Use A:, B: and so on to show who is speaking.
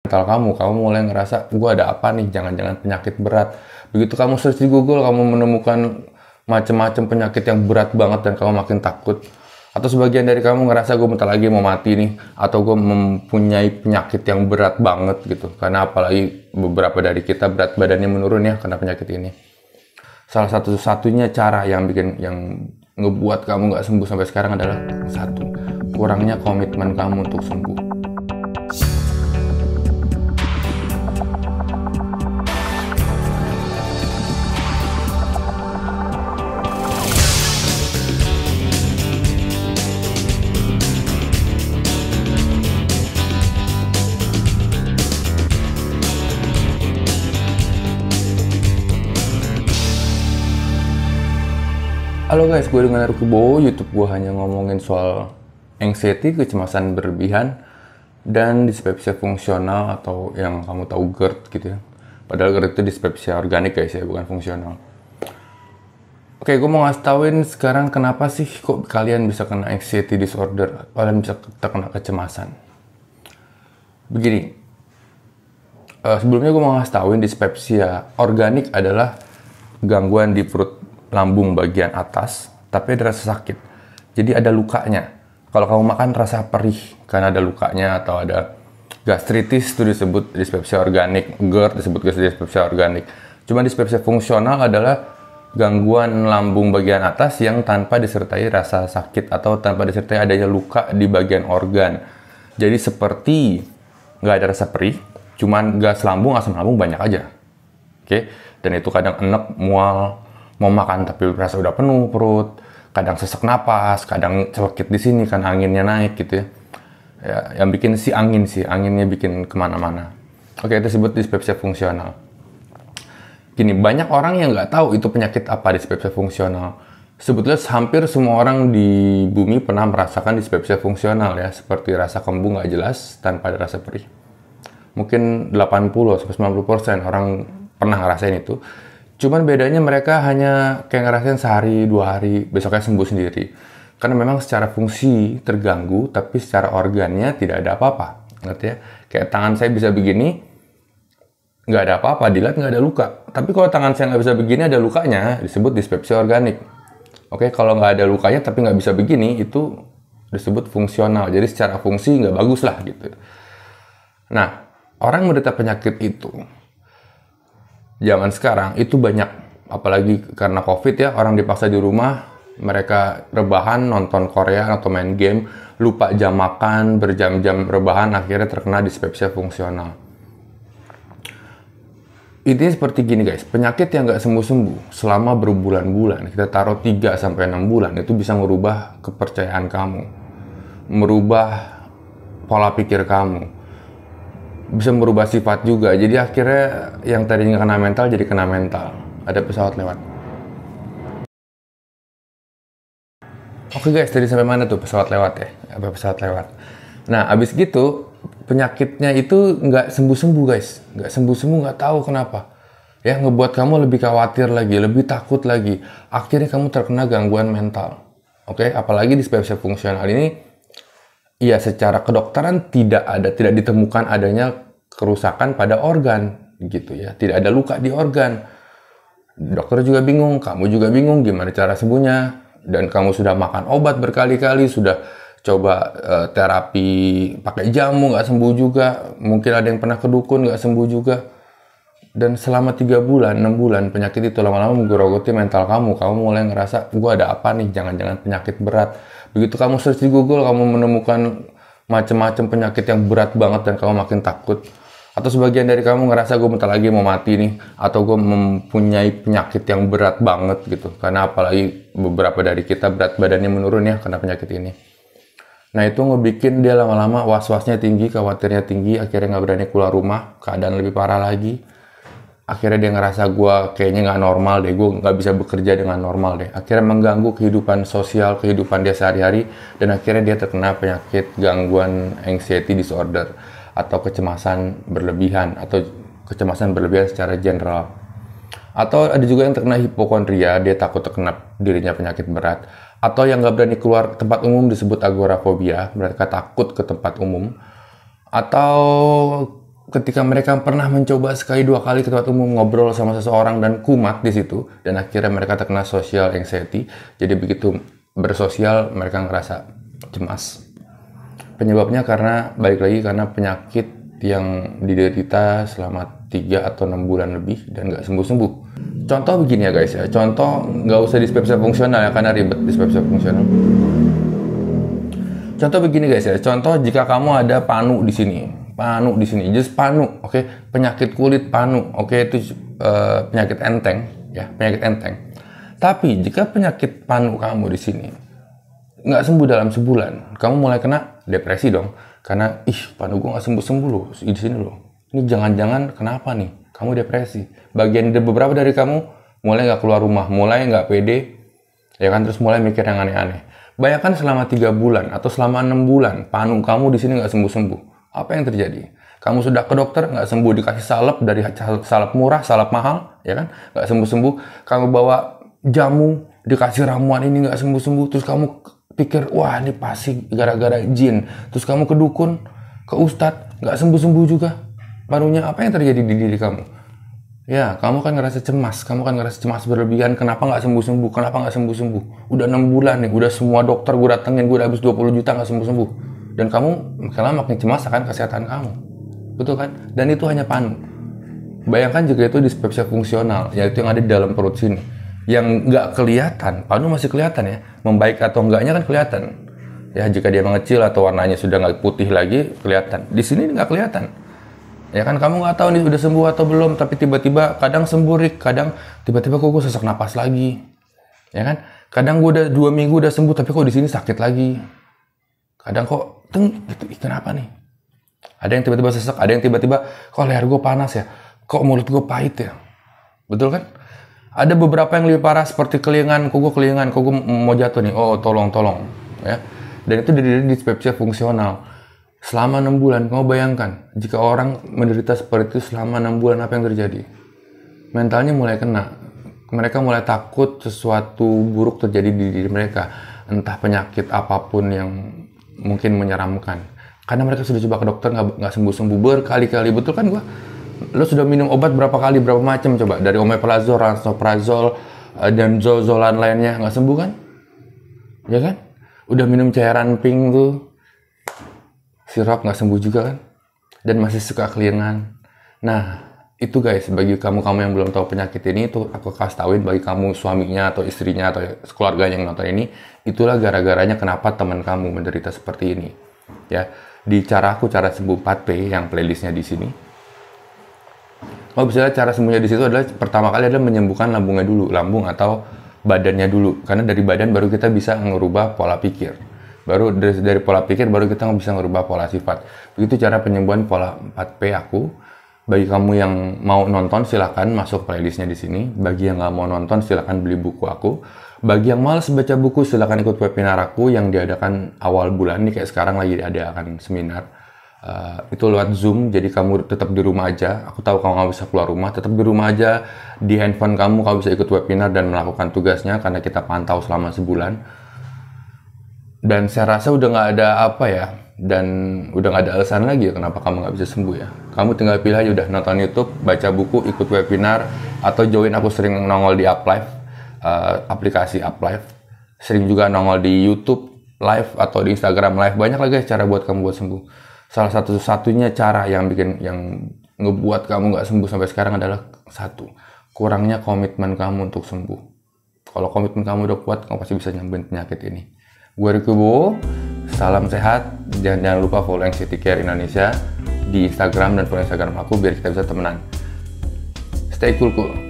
A: mental kamu mulai ngerasa gue ada apa nih, jangan-jangan penyakit berat. Begitu kamu search di Google, kamu menemukan macam-macam penyakit yang berat banget dan kamu makin takut. Atau sebagian dari kamu ngerasa gue bentar lagi mau mati nih, atau gue mempunyai penyakit yang berat banget gitu. Karena apalagi beberapa dari kita berat badannya menurun ya karena penyakit ini. Salah satu-satunya cara yang ngebuat kamu nggak sembuh sampai sekarang adalah satu, kurangnya komitmen kamu untuk sembuh. Halo guys, gue dengan Rukubo. YouTube gue hanya ngomongin soal anxiety, kecemasan berlebihan, dan dispepsia fungsional atau yang kamu tahu GERD gitu ya. Padahal GERD itu dispepsia organik guys ya, bukan fungsional. Oke, gue mau ngasih tauin sekarang kenapa sih kok kalian bisa kena anxiety disorder, kalian bisa terkena kecemasan. Begini, sebelumnya gue mau ngasih tauin dispepsia organik adalah gangguan di perut lambung bagian atas, tapi ada rasa sakit. Jadi ada lukanya. Kalau kamu makan rasa perih karena ada lukanya, atau ada gastritis itu disebut dispepsia organik, GERD disebut dispepsia organik. Cuma dispepsia fungsional adalah gangguan lambung bagian atas yang tanpa disertai rasa sakit atau tanpa disertai adanya luka di bagian organ. Jadi seperti nggak ada rasa perih, cuman gas lambung, asam lambung banyak aja. Oke? Dan itu kadang enek, mual, mau makan tapi rasa udah penuh perut, kadang sesak napas, kadang celekit di sini kan anginnya naik gitu ya. Ya yang bikin anginnya bikin kemana-mana. Oke, itu disebut dispepsia fungsional. Gini, banyak orang yang nggak tahu itu penyakit apa dispepsia fungsional. Sebetulnya hampir semua orang di bumi pernah merasakan dispepsia fungsional ya, seperti rasa kembung nggak jelas tanpa ada rasa perih. Mungkin 80-90% orang pernah ngerasain itu. Cuman bedanya mereka hanya kayak ngerasain sehari, 2 hari, besoknya sembuh sendiri. Karena memang secara fungsi terganggu, tapi secara organnya tidak ada apa-apa. Ngerti ya? Kayak tangan saya bisa begini, nggak ada apa-apa, dilihat nggak ada luka. Tapi kalau tangan saya nggak bisa begini, ada lukanya, disebut dispepsia organik. Oke, kalau nggak ada lukanya tapi nggak bisa begini, itu disebut fungsional. Jadi secara fungsi nggak bagus lah gitu. Nah, orang menderita penyakit itu, zaman sekarang itu banyak, apalagi karena COVID ya, orang dipaksa di rumah, mereka rebahan, nonton Korea atau main game, lupa jam makan, berjam-jam rebahan, akhirnya terkena dispepsia fungsional. Intinya seperti gini guys, penyakit yang nggak sembuh-sembuh selama berbulan-bulan, kita taruh 3-6 bulan, itu bisa merubah kepercayaan kamu, merubah pola pikir kamu, bisa merubah sifat juga. Jadi akhirnya yang tadinya kena mental jadi kena mental. Ada pesawat lewat. Oke guys, tadi sampai mana tuh pesawat lewat ya? Ada pesawat lewat. Nah, abis gitu penyakitnya itu nggak sembuh-sembuh guys. Nggak sembuh-sembuh, nggak tahu kenapa. Ya, ngebuat kamu lebih khawatir lagi, lebih takut lagi. Akhirnya kamu terkena gangguan mental. Oke, apalagi dispepsia fungsional ini, ya secara kedokteran tidak ditemukan adanya kerusakan pada organ gitu ya, tidak ada luka di organ. Dokter juga bingung, kamu juga bingung gimana cara sembuhnya, dan kamu sudah makan obat berkali-kali, sudah coba terapi pakai jamu nggak sembuh juga, mungkin ada yang pernah ke dukun nggak sembuh juga, dan selama 3 bulan, 6 bulan penyakit itu lama-lama menggerogoti mental kamu mulai ngerasa gue ada apa nih, jangan-jangan penyakit berat. Begitu kamu search di Google, kamu menemukan macam-macam penyakit yang berat banget dan kamu makin takut. Atau sebagian dari kamu ngerasa gue bentar lagi mau mati nih, atau gue mempunyai penyakit yang berat banget gitu. Karena apalagi beberapa dari kita berat badannya menurun ya karena penyakit ini. Nah itu ngebikin dia lama-lama was-wasnya tinggi, khawatirnya tinggi, akhirnya nggak berani keluar rumah, keadaan lebih parah lagi. Akhirnya dia ngerasa gue kayaknya nggak normal deh, gue nggak bisa bekerja dengan normal deh. Akhirnya mengganggu kehidupan sosial, kehidupan dia sehari-hari, dan akhirnya dia terkena penyakit gangguan anxiety disorder atau kecemasan berlebihan secara general. Atau ada juga yang terkena hipokondria, dia takut terkena dirinya penyakit berat. Atau yang nggak berani keluar tempat umum disebut agorafobia, mereka takut ke tempat umum. Atau ketika mereka pernah mencoba sekali dua kali ke tempat umum ngobrol sama seseorang dan kumat di situ, dan akhirnya mereka terkena social anxiety. Jadi begitu bersosial mereka ngerasa cemas. Penyebabnya karena balik lagi karena penyakit yang diderita selama 3 atau 6 bulan lebih dan nggak sembuh-sembuh. Contoh begini ya guys ya, contoh nggak usah dyspepsia fungsional ya karena ribet dyspepsia fungsional. Contoh begini guys ya, contoh jika kamu ada panu di sini, just panu, oke, penyakit kulit panu, oke, itu penyakit enteng, ya, penyakit enteng. Tapi jika penyakit panu kamu di sini nggak sembuh dalam sebulan, kamu mulai kena depresi dong, karena panu gue nggak sembuh loh di sini loh. Ini jangan-jangan kenapa nih? Kamu depresi. Beberapa dari kamu mulai nggak keluar rumah, mulai nggak pede, ya kan, terus mulai mikir yang aneh-aneh. Bayangkan selama 3 bulan atau selama 6 bulan panu kamu di sini nggak sembuh-sembuh. Apa yang terjadi? Kamu sudah ke dokter nggak sembuh, dikasih salep dari salep murah, salep mahal, ya kan? Nggak sembuh-sembuh. Kamu bawa jamu, dikasih ramuan ini nggak sembuh-sembuh. Terus kamu pikir, wah ini pasti gara-gara jin. Terus kamu ke dukun, ke ustadz, nggak sembuh-sembuh juga. Panunya, apa yang terjadi di diri kamu? Ya, kamu kan ngerasa cemas, berlebihan. Kenapa nggak sembuh-sembuh? Udah 6 bulan nih, udah semua dokter gue datengin, gue udah habis 20 juta nggak sembuh-sembuh. Dan kamu makin cemas akan kesehatan kamu. Betul kan? Dan itu hanya panu. Bayangkan jika itu dyspepsia fungsional, yaitu yang ada di dalam perut sini. Yang nggak kelihatan, panu masih kelihatan ya. Membaik atau enggaknya kan kelihatan. Ya, jika dia mengecil atau warnanya sudah nggak putih lagi, kelihatan. Di sini nggak kelihatan. Ya kan, kamu nggak tahu nih udah sembuh atau belum, tapi tiba-tiba kadang sembuh, kadang tiba-tiba kok gue sesak napas lagi. Ya kan? Kadang gue udah 2 minggu udah sembuh, tapi kok di sini sakit lagi. Kadang kok gitu, kenapa nih? Ada yang tiba-tiba sesak, ada yang tiba-tiba kok leher gue panas ya, kok mulut gue pahit ya. Betul kan? Ada beberapa yang lebih parah seperti kelingan, kok gue mau jatuh nih. Oh, tolong ya. Dan itu dari dyspepsia fungsional. Selama 6 bulan, kamu bayangkan, jika orang menderita seperti itu selama 6 bulan, apa yang terjadi? Mentalnya mulai kena. Mereka mulai takut sesuatu buruk terjadi di diri mereka. Entah penyakit apapun yang mungkin menyeramkan. Karena mereka sudah coba ke dokter, nggak sembuh-sembuh berkali-kali. Betul kan gua? Lo sudah minum obat berapa kali, berapa macam coba? Dari omeprazol, lansoprazol, dan zozolan lainnya, nggak sembuh kan? Ya kan? Udah minum cairan pink tuh, sirop nggak sembuh juga kan, dan masih suka kelingan. Nah itu guys, bagi kamu yang belum tahu penyakit ini, itu aku kasih tauin bagi kamu suaminya atau istrinya atau keluarga yang nonton ini, itulah gara-garanya kenapa teman kamu menderita seperti ini. Ya, di cara sembuh 4P yang playlistnya di sini. Kalau misalnya cara sembuhnya di situ adalah pertama kali adalah menyembuhkan lambung atau badannya dulu, karena dari badan baru kita bisa merubah pola pikir. Baru dari pola pikir baru kita bisa merubah pola sifat. Begitu cara penyembuhan pola 4P aku. Bagi kamu yang mau nonton silakan masuk playlistnya di sini. Bagi yang nggak mau nonton silakan beli buku aku. Bagi yang malas baca buku silakan ikut webinar aku yang diadakan awal bulan ini, kayak sekarang lagi diadakan seminar. Itu lewat Zoom, jadi kamu tetap di rumah aja. Aku tahu kamu nggak bisa keluar rumah, tetap di rumah aja. Di handphone kamu bisa ikut webinar dan melakukan tugasnya karena kita pantau selama sebulan. Dan saya rasa udah nggak ada dan udah nggak ada alasan lagi ya kenapa kamu nggak bisa sembuh ya. Kamu tinggal pilih aja, udah nonton YouTube, baca buku, ikut webinar, atau join aku sering nongol di Uplive, aplikasi Uplive. Sering juga nongol di YouTube Live atau di Instagram Live. Banyak lagi cara buat kamu buat sembuh. Salah satu-satunya cara yang ngebuat kamu nggak sembuh sampai sekarang adalah satu, kurangnya komitmen kamu untuk sembuh. Kalau komitmen kamu udah kuat, kamu pasti bisa nyembuhin penyakit ini. Gue Ricky Bowo, salam sehat, jangan lupa follow Anxiety Care Indonesia di Instagram dan follow Instagram aku biar kita bisa temenan. Stay cool.